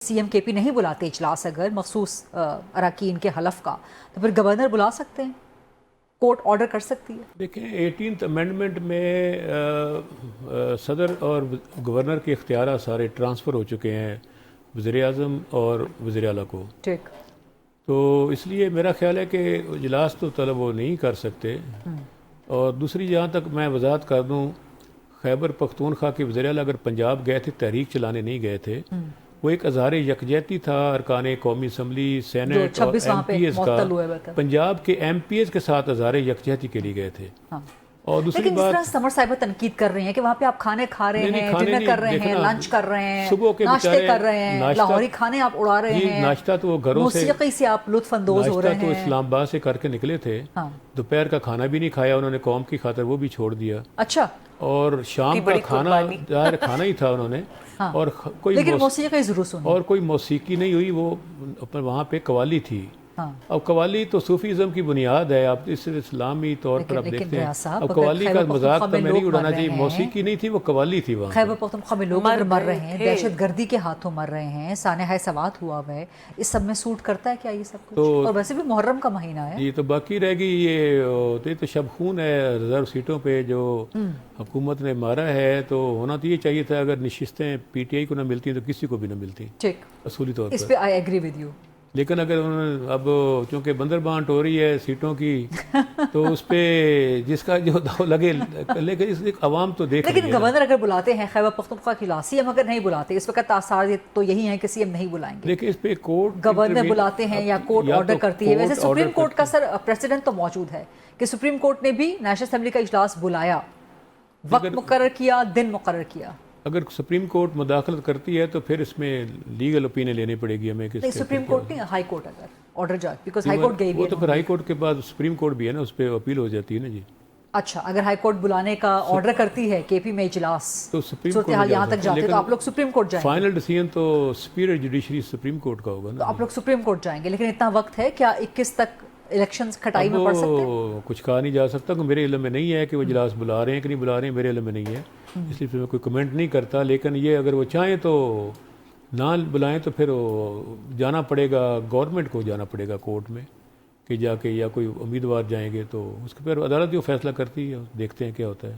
C M کے پی نہیں بلاتے اجلاس اگر مخصوص اراکین کے حلف کا تو پھر گورنر بلا سکتے ہیں، کورٹ آرڈر کر سکتی ہے۔ دیکھیں 18th امینڈمنٹ میں صدر اور گورنر کے اختیارات سارے ٹرانسفر ہو چکے ہیں وزیر اعظم اور وزیر اعلیٰ کو، ٹھیک، تو اس لیے میرا خیال ہے کہ اجلاس تو طلب وہ نہیں کر سکتے۔ اور دوسری جہاں تک میں وضاحت کر دوں، خیبر پختونخوا کے وزیر اعلیٰ اگر پنجاب گئے تھے تحریک چلانے نہیں گئے تھے، وہ ایک اظہار یکجہتی تھا ارکان قومی اسمبلی سینٹ اور ایم پی ایز کا، پنجاب کے ایم پی ایز کے ساتھ اظہار یکجہتی کے لیے گئے تھے۔ اور دوسری لیکن جس طرح سمر صاحبہ تنقید کر رہے ہیں کہ وہاں پہ آپ کھانے کھا رہے ہیں، ڈنر کر رہے ہیں، لنچ کر رہے ہیں، ناشتے کر رہے ہیں، لاہوری کھانے آپ اڑا رہے ہیں، ناشتہ تو وہ گھروں سے، موسیقی سے آپ لطف اندوز ہو رہے ہیں، ناشتہ تو اسلام آباد سے کر کے نکلے تھے، دوپہر کا کھانا بھی نہیں کھایا انہوں نے، قوم کی خاطر وہ بھی چھوڑ دیا۔ اچھا، اور شام کا کھانا ظاہر کھانا ہی تھا انہوں نے، اور لیکن موسیقی ضرور سنی، اور کوئی موسیقی نہیں ہوئی، وہ وہاں پہ قوالی تھی۔ اب قوالی تو صوفیزم کی بنیاد ہے، آپ اس اسلامی طور پر آپ دیکھتے ہیں، اب قوالی کا مذاق تو میں نہیں اڑانا چاہیے، موسیقی نہیں تھی وہ قوالی تھی وہاں۔ خیبر پختونخوا میں لوگ مر رہے ہیں، دہشت گردی کے ہاتھوں مر رہے ہیں، سانحہ سوات ہوا ہوا ہے، اس سب میں سوٹ کرتا ہے کیا یہ سب کچھ؟ اور ویسے بھی محرم کا مہینہ ہے۔ یہ تو باقی رہ گئی، یہ تو شب خون ہے ریزرو سیٹوں پہ جو حکومت نے مارا ہے، تو ہونا تو یہ چاہیے تھا اگر نشستیں پی ٹی آئی کو نہ ملتی تو کسی کو بھی نہ ملتی، ٹھیک، اصولی طور پر اس پہ آئی ایگری ود یو۔ لیکن اگر اب چونکہ بندر بانٹ ہو رہی ہے سیٹوں کی، تو اس پہ جس کا جو داؤ لگے، لیکن اس عوام تو دیکھ رہی ہے۔ لیکن گورنر اگر بلاتے ہیں خیبر پختونخوا کے خلاف، سی ایم اگر نہیں بلاتے، اس وقت آثار تو یہی ہیں کہ سی ایم نہیں بلائیں گے، لیکن اس پہ کورٹ گورنر بلاتے ہیں یا کورٹ آرڈر کرتی ہے۔ ویسے سپریم کورٹ کا سر پریسیڈنٹ تو موجود ہے کہ سپریم کورٹ نے بھی نیشنل اسمبلی کا اجلاس بلایا، وقت مقرر کیا، دن مقرر کیا۔ اگر سپریم کورٹ مداخلت کرتی ہے تو پھر اس میں لیگل اوپینین لینی پڑے گی ہمیں۔ نہیں، سپریم کورٹ نہیں، ہائی کورٹ اگر آرڈر جائے، بیکاز ہائی کورٹ گئی بھی ہے، وہ تو پھر ہائی کورٹ کے بعد سپریم کورٹ بھی ہے نا، اس پہ اپیل ہو جاتی ہے نا جی۔ اچھا، اگر ہائی کورٹ بلانے کا آرڈر کرتی ہے کے پی میں اجلاس، تو سپریم صورتحال یہاں تک جاتے تو آپ لوگ سپریم کورٹ جائیں گے؟ فائنل ڈیسیژن تو سپیریئر جوڈیشری سپریم کورٹ کا ہوگا نا، تو آپ لوگ سپریم کورٹ جائیں گے، لیکن اتنا وقت ہے کیا 21 تک الیکشنز کھٹائی میں پڑ سکتے ہیں؟ کچھ کہا نہیں جا سکتا، کہ میرے علم میں نہیں ہے کہ وہ اجلاس بلا رہے ہیں کہ نہیں بلا رہے ہیں، میرے علم میں نہیں ہے، اس لیے پھر میں کوئی کمنٹ نہیں کرتا۔ لیکن یہ اگر وہ چاہیں تو نہ بلائیں تو پھر جانا پڑے گا، گورنمنٹ کو جانا پڑے گا کورٹ میں، کہ جا کے یا کوئی امیدوار جائیں گے تو اس کے پھر عدالت جو فیصلہ کرتی ہے دیکھتے ہیں کیا ہوتا ہے۔